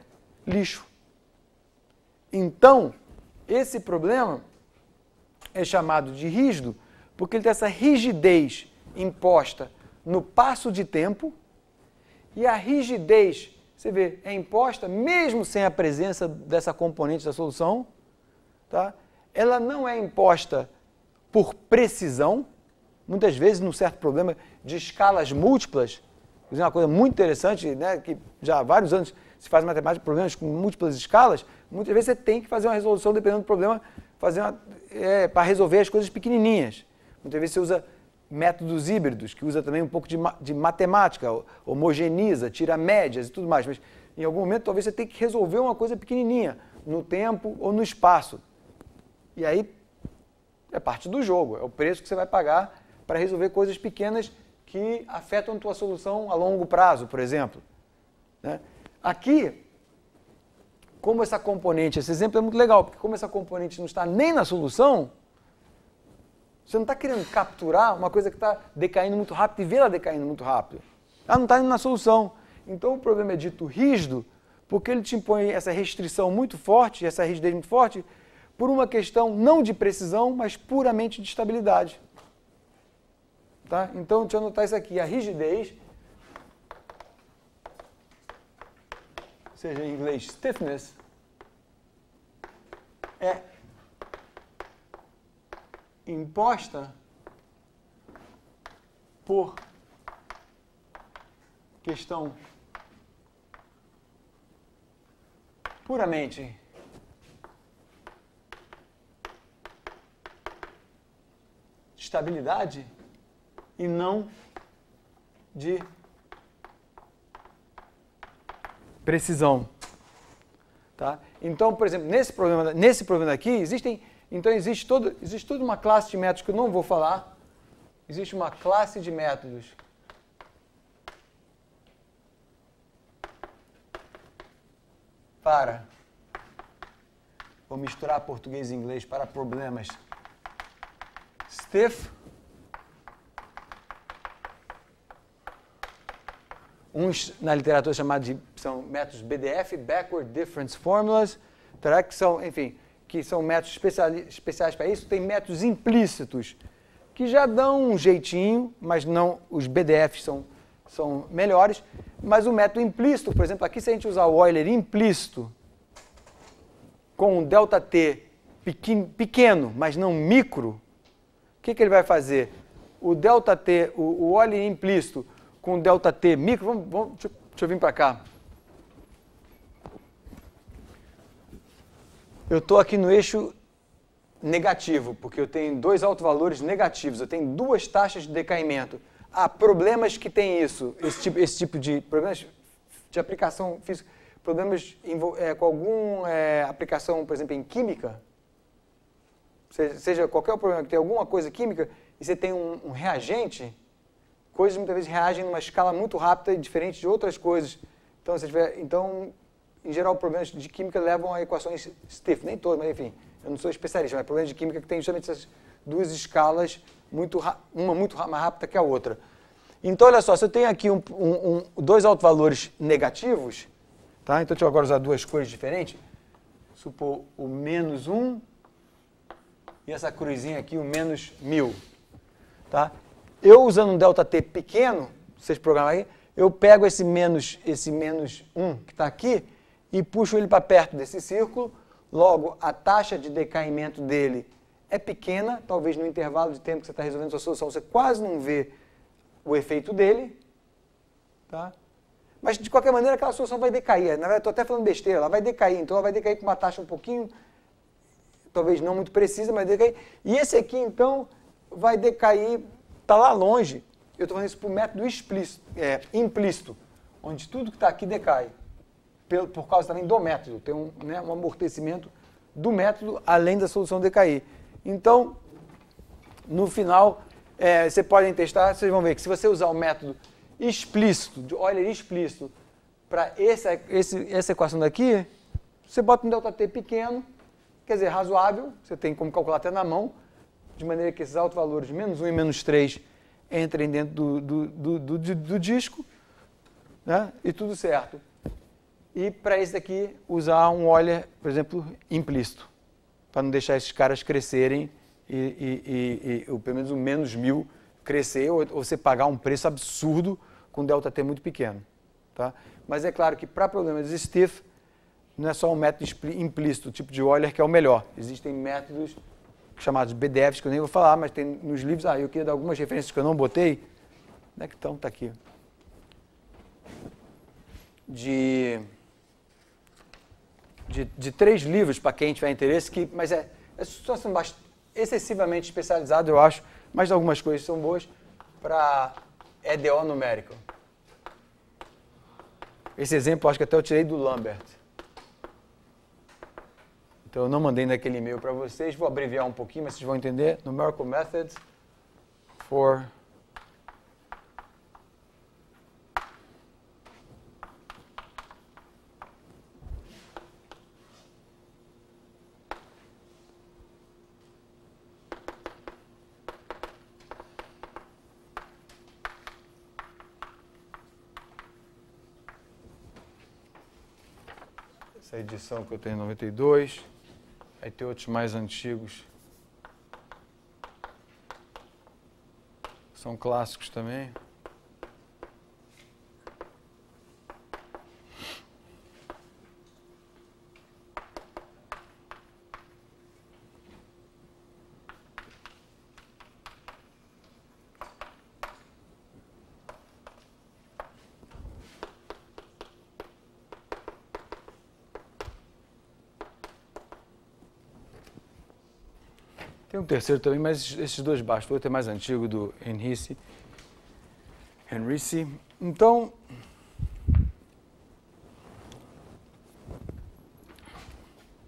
lixo. Então, esse problema é chamado de rígido porque ele tem essa rigidez imposta no passo de tempo e a rigidez, você vê, é imposta mesmo sem a presença dessa componente da solução, tá? Ela não é imposta por precisão, muitas vezes num certo problema de escalas múltiplas, isso é uma coisa muito interessante, né, que já há vários anos se faz matemática, problemas com múltiplas escalas, muitas vezes você tem que fazer uma resolução dependendo do problema, para resolver as coisas pequenininhas. Muitas vezes você usa métodos híbridos, que usa também um pouco de matemática, homogeneiza, tira médias e tudo mais, mas em algum momento talvez você tenha que resolver uma coisa pequenininha, no tempo ou no espaço. E aí é parte do jogo, é o preço que você vai pagar para resolver coisas pequenas que afetam a tua solução a longo prazo, por exemplo. Né? Aqui, como essa componente, esse exemplo é muito legal, porque como essa componente não está nem na solução, você não está querendo capturar uma coisa que está decaindo muito rápido e ver ela decaindo muito rápido. Ela não está indo na solução. Então o problema é dito rígido, porque ele te impõe essa restrição muito forte, essa rigidez muito forte, por uma questão não de precisão, mas puramente de estabilidade. tá? Então, deixa eu anotar isso aqui. A rigidez, ou seja, em inglês, stiffness, é imposta por questão puramente de estabilidade e não de precisão, tá? Então, por exemplo, nesse problema aqui, existe toda uma classe de métodos que eu não vou falar. Existe uma classe de métodos para, vou misturar português e inglês, para problemas stiff, uns na literatura chamados são métodos BDF, Backward Difference Formulas, tá? Que são, enfim, que são métodos especiais para isso. Tem métodos implícitos que já dão um jeitinho, mas não, os BDFs são melhores. Mas o método implícito, por exemplo, aqui se a gente usar o Euler implícito com um ΔT pequeno, mas não micro, o que ele vai fazer? O ΔT, o Euler implícito com ΔT micro, deixa eu vir para cá. Eu estou aqui no eixo negativo, porque eu tenho dois autovalores negativos, eu tenho duas taxas de decaimento. Há problemas que tem isso, esse tipo de problemas de aplicação física, problemas com alguma aplicação, por exemplo, em química, seja qualquer problema que tem alguma coisa química, e você tem um reagente, coisas muitas vezes reagem numa escala muito rápida e diferente de outras coisas. Então, em geral, problemas de química levam a equações stiff, nem todas, mas enfim, eu não sou especialista, mas problemas de química que tem justamente essas duas escalas, uma muito mais rápida que a outra. Então, olha só, se eu tenho aqui dois autovalores negativos, tá? Então deixa eu agora usar duas coisas diferentes, supor o menos 1 e essa cruzinha aqui, o menos 1000, tá? Eu usando um ΔT pequeno, vocês programam aí, eu pego esse menos 1 que está aqui e puxo ele para perto desse círculo. Logo, a taxa de decaimento dele é pequena, talvez no intervalo de tempo que você está resolvendo a sua solução, você quase não vê o efeito dele. Tá? Mas, de qualquer maneira, aquela solução vai decair. Na verdade, estou até falando besteira, ela vai decair. Então, ela vai decair com uma taxa um pouquinho, talvez não muito precisa, mas decair. E esse aqui, então, vai decair, está lá longe. Eu estou falando isso por método implícito, onde tudo que está aqui decai. Por causa também do método. Tem um amortecimento do método, além da solução decair. Então, no final, vocês podem testar, vocês vão ver que se você usar o método explícito, de Euler explícito, para essa equação daqui, você bota um ΔT pequeno, quer dizer, razoável, você tem como calcular até na mão, de maneira que esses autovalores menos 1 e menos 3 entrem dentro do disco, né? E tudo certo. E para esse daqui, usar um Euler, por exemplo, implícito, para não deixar esses caras crescerem ou pelo menos o menos 1000 crescer, ou você pagar um preço absurdo com ΔT muito pequeno. Tá? Mas é claro que para problemas stiff, não é só um método implícito, o tipo de Euler que é o melhor. Existem métodos chamados BDFs, que eu nem vou falar, mas tem nos livros, eu queria dar algumas referências que eu não botei. Onde é que estão? Está aqui. De 3 livros, para quem tiver interesse, mas é situação excessivamente especializado, eu acho, mas algumas coisas são boas para EDO numérico. Esse exemplo, acho que até eu tirei do Lambert. Então, eu não mandei naquele e-mail para vocês, vou abreviar um pouquinho, mas vocês vão entender. Numerical Methods for essa edição que eu tenho em 92. Aí tem outros mais antigos São clássicos também. Tem um terceiro também, mas esses dois bastam. O outro é mais antigo, do Henrici. Então,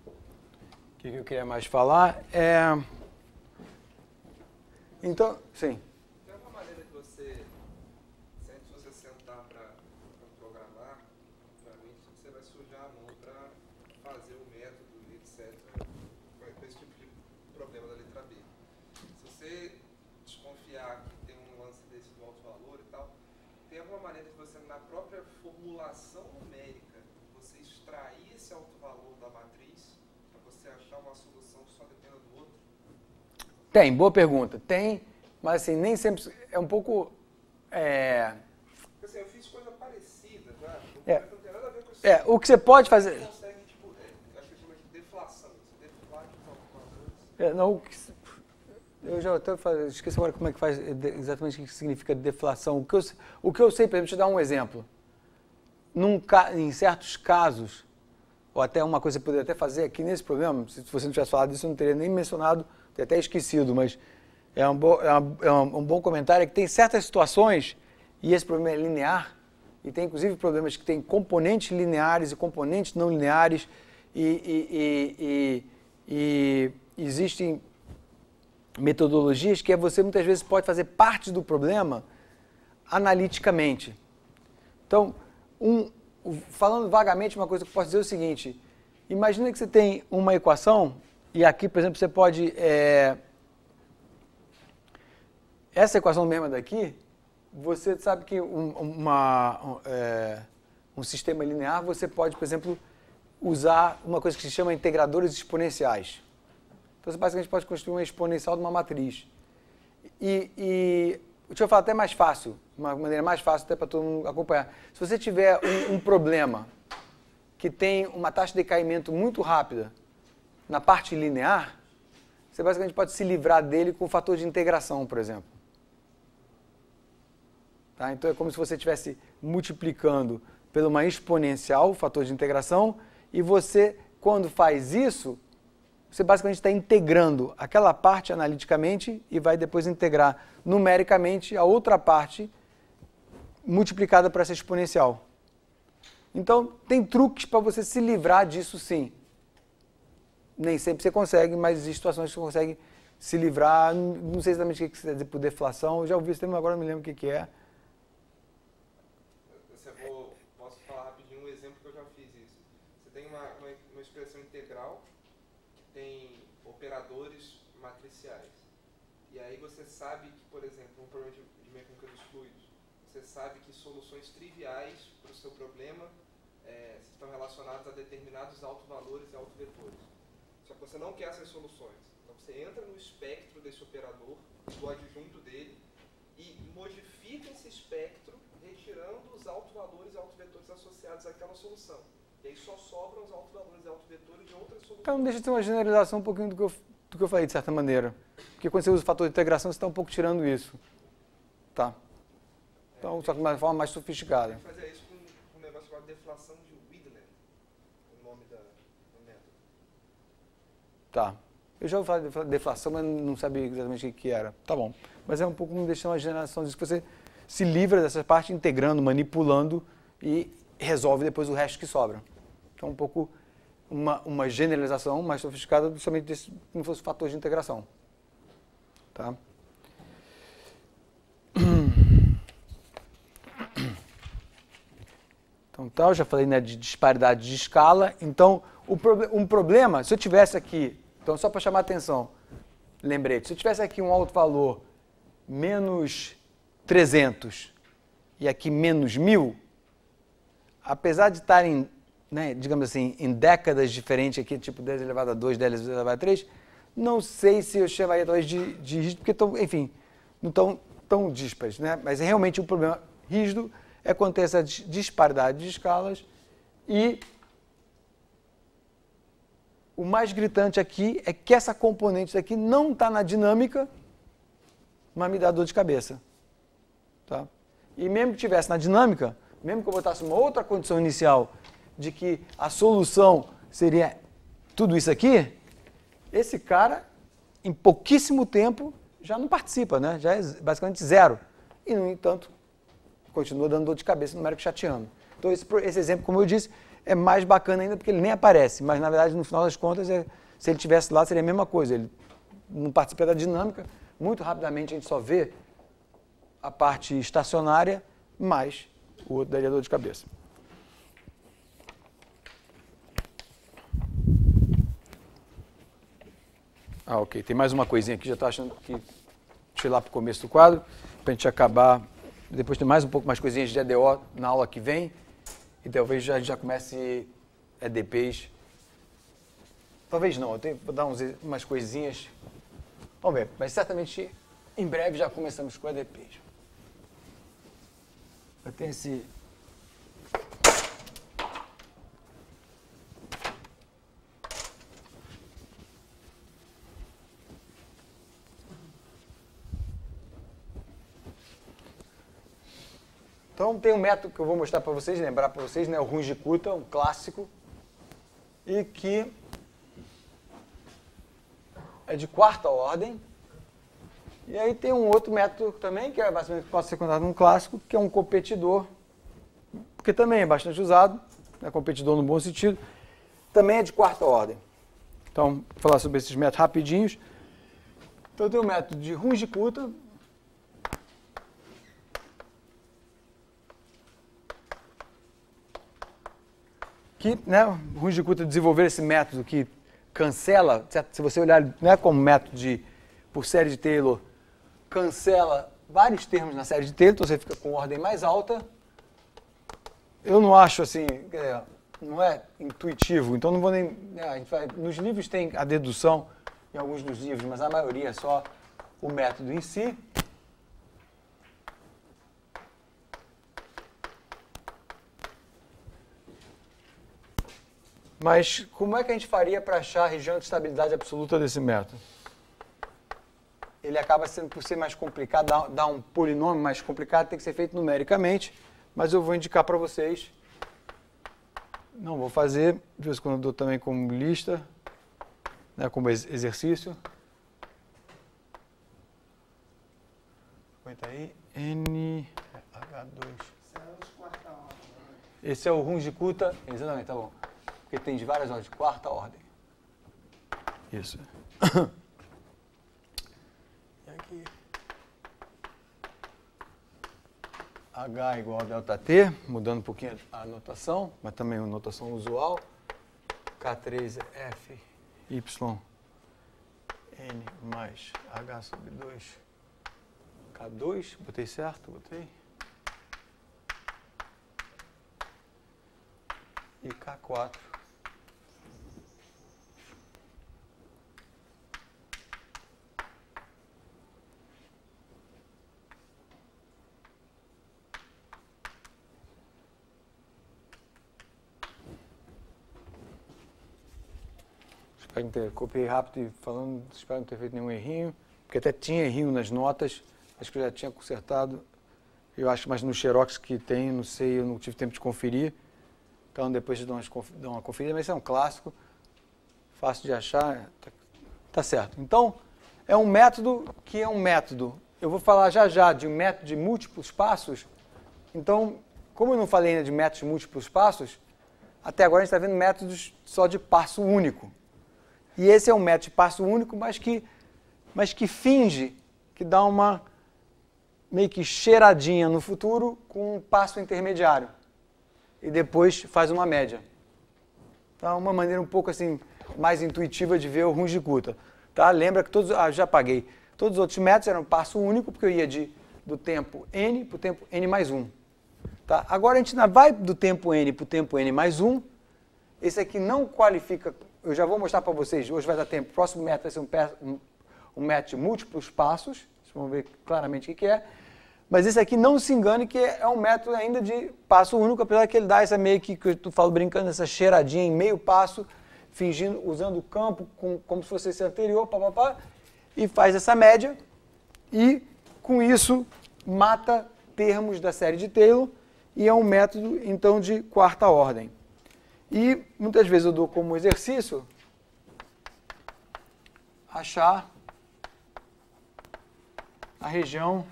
o que eu queria mais falar é... Então, sim. Tem alguma maneira que você, sempre que você sentar para programar, obviamente, você vai sujar a mão para fazer o método, etc., com esse tipo de problema da letra B. Se você desconfiar que tem um lance desse do alto valor e tal, tem alguma maneira de você, na própria formulação numérica, você extrair esse alto valor da matriz para você achar uma solução que só dependa do outro? Tem, boa pergunta. Tem, mas assim, nem sempre é um pouco... Assim, eu fiz coisa parecida, já. Não tem nada a ver com isso. O que você pode fazer... Você consegue, tipo, acho que chama de deflação. Você deflate os altos valores. Não, eu já até esqueci agora como é que faz exatamente o que significa deflação. O que eu sei, por exemplo, te dar um exemplo. Em certos casos, ou até uma coisa que você poderia até fazer aqui nesse problema, se você não tivesse falado disso, eu não teria nem mencionado, teria até esquecido, mas é um bom comentário, é que tem certas situações, e esse problema é linear, e tem inclusive problemas que têm componentes lineares e componentes não lineares, e existem metodologias que você muitas vezes pode fazer parte do problema analiticamente. Então, falando vagamente, uma coisa que eu posso dizer é o seguinte: imagina que você tem uma equação, e aqui, por exemplo, você pode... essa equação mesma daqui, você sabe que um sistema linear, você pode, por exemplo, usar uma coisa que se chama integradores exponenciais. Então, você basicamente pode construir uma exponencial de uma matriz. Deixa eu falar até mais fácil, uma maneira mais fácil até para todo mundo acompanhar. Se você tiver um problema que tem uma taxa de decaimento muito rápida na parte linear, você basicamente pode se livrar dele com o fator de integração, por exemplo. Tá? Então, é como se você estivesse multiplicando por uma exponencial, o fator de integração, e você, quando faz isso, você basicamente está integrando aquela parte analiticamente e vai depois integrar numericamente a outra parte multiplicada por essa exponencial. Então, tem truques para você se livrar disso, sim. Nem sempre você consegue, mas existem situações que você consegue se livrar. Não sei exatamente o que você quer dizer por deflação. Eu já ouvi esse termo, agora não me lembro o que é. Posso falar rapidinho um exemplo que eu já fiz isso. Você tem uma expressão integral que tem operadores matriciais. E aí você sabe que, por exemplo, um problema de mecânica dos fluidos, você sabe que soluções triviais para o seu problema estão relacionadas a determinados autovalores e autovetores. Só que você não quer essas soluções. Então você entra no espectro desse operador, do adjunto dele, e modifica esse espectro, retirando os autovalores e autovetores associados àquela solução. E aí só sobram os autovalores e autovetores de outras soluções. Então deixa eu ter uma generalização um pouquinho do que eu falei, de certa maneira. Porque quando você usa o fator de integração, você está um pouco tirando isso. Tá? Então, só que de uma forma mais sofisticada. Tem que fazer isso com um negócio chamado deflação de Widner, o nome do método. Tá. Eu já ouvi falar de deflação, mas não sabia exatamente o que era. Tá bom. Mas é um pouco me deixando uma generação disso, que você se livra dessa parte integrando, manipulando e resolve depois o resto que sobra. Então, um pouco uma generalização mais sofisticada somente desse, como se fosse fator de integração. Tá? Então, eu já falei, né, de disparidade de escala. Então, um problema, se eu tivesse aqui, então só para chamar a atenção, lembrete, se eu tivesse aqui um alto valor menos 300 e aqui menos 1000, apesar de estarem, né, digamos assim, em décadas diferentes aqui, tipo 10 elevado a 2, 10 elevado a 3, não sei se eu chamaria talvez de rígido, porque estão, enfim, não estão tão díspares, né? Mas realmente o problema rígido é quando tem essa disparidade de escalas e o mais gritante aqui é que essa componente aqui não está na dinâmica, mas me dá dor de cabeça. Tá? E mesmo que estivesse na dinâmica, mesmo que eu botasse uma outra condição inicial de que a solução seria tudo isso aqui, esse cara, em pouquíssimo tempo, já não participa, né? Já é basicamente zero. E, no entanto, continua dando dor de cabeça numérico chateando. Então, esse exemplo, como eu disse, é mais bacana ainda porque ele nem aparece, mas, na verdade, no final das contas, se ele estivesse lá, seria a mesma coisa. Ele não participa da dinâmica, muito rapidamente a gente só vê a parte estacionária, mas o outro daria dor de cabeça. Ah, ok. Tem mais uma coisinha aqui, já estou achando que... Deixa eu ir lá para o começo do quadro, para a gente acabar. Depois tem mais coisinhas de EDO na aula que vem, e talvez já comece EDPs. Talvez não, vou dar umas coisinhas. Vamos ver, mas certamente em breve já começamos com EDPs. Eu tenho esse... Então, tem um método que eu vou mostrar para vocês, lembrar para vocês, né, o Runge-Kutta, um clássico, e que é de quarta ordem. E aí tem um outro método também, que é basicamente pode ser considerado um clássico, que é um competidor, porque também é bastante usado, é competidor no bom sentido, também é de quarta ordem. Então, vou falar sobre esses métodos rapidinhos. Então, tem o método de Runge-Kutta, que, né, o Runge-Kutta desenvolveu esse método que cancela, se você olhar, né, como método por série de Taylor, cancela vários termos na série de Taylor, então você fica com ordem mais alta. Eu não acho assim, não é intuitivo, então não vou nem... nos livros tem a dedução, em alguns dos livros, mas a maioria é só o método em si. Mas como é que a gente faria para achar a região de estabilidade absoluta desse método? Ele acaba sendo, por ser mais complicado, dar um polinômio mais complicado, tem que ser feito numericamente, mas eu vou indicar para vocês. Não vou fazer, de vez em quando eu dou também como lista, né, como exercício. Aguenta aí, NH2. Esse é o Runge-Kutta, exatamente, tá bom. Porque tem de várias ordens, de quarta ordem. Isso. E aqui. H igual a ΔT, mudando um pouquinho a notação, mas também uma notação usual. K3 é F, Y, N mais H sobre 2, K2, botei certo? Botei. E K4. Copiei rápido e falando, espero não ter feito nenhum errinho, porque até tinha errinho nas notas, acho que eu já tinha consertado, eu acho, mas no Xerox que tem, não sei, eu não tive tempo de conferir, então depois de dar uma conferida, mas isso é um clássico, fácil de achar, tá certo. Então, é um método que é um método, eu vou falar já de um método de múltiplos passos, então, como eu não falei ainda de métodos de múltiplos passos, até agora a gente está vendo métodos só de passo único. E esse é um método de passo único, mas que finge, que dá uma meio que cheiradinha no futuro com um passo intermediário. E depois faz uma média. Então, uma maneira um pouco assim, mais intuitiva de ver o Runge-Kutta. Tá? Lembra que todos... já apaguei. Todos os outros métodos eram passo único, porque eu ia do tempo n para o tempo n mais 1. Tá? Agora a gente vai do tempo n para o tempo n mais 1. Esse aqui não qualifica... Eu já vou mostrar para vocês, hoje vai dar tempo. O próximo método vai ser um método de múltiplos passos. vão ver claramente o que é. Mas esse aqui, não se engane, que é um método ainda de passo único, apesar que ele dá essa meio que eu falo brincando, essa cheiradinha em meio passo, fingindo, usando o campo como se fosse esse anterior, e faz essa média, e com isso mata termos da série de Taylor, e é um método, então, de quarta ordem. E muitas vezes eu dou como exercício achar a região.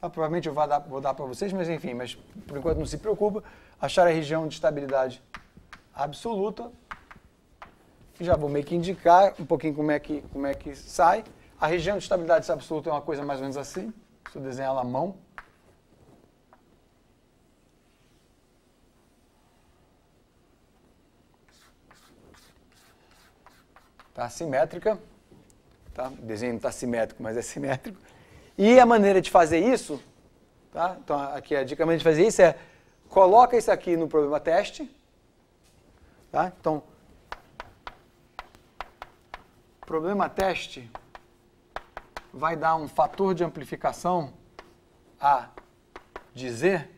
Tá, provavelmente eu vou dar para vocês, mas enfim, mas por enquanto não se preocupa. Achar a região de estabilidade absoluta. Já vou meio que indicar um pouquinho como é que sai. A região de estabilidade absoluta é uma coisa mais ou menos assim. Deixa eu desenhar ela à mão. Tá simétrica. Tá? O desenho não está simétrico, mas é simétrico. E a maneira de fazer isso, tá? Então aqui a dica de fazer isso é, coloca isso aqui no problema teste. Tá? Então, problema teste vai dar um fator de amplificação A de Z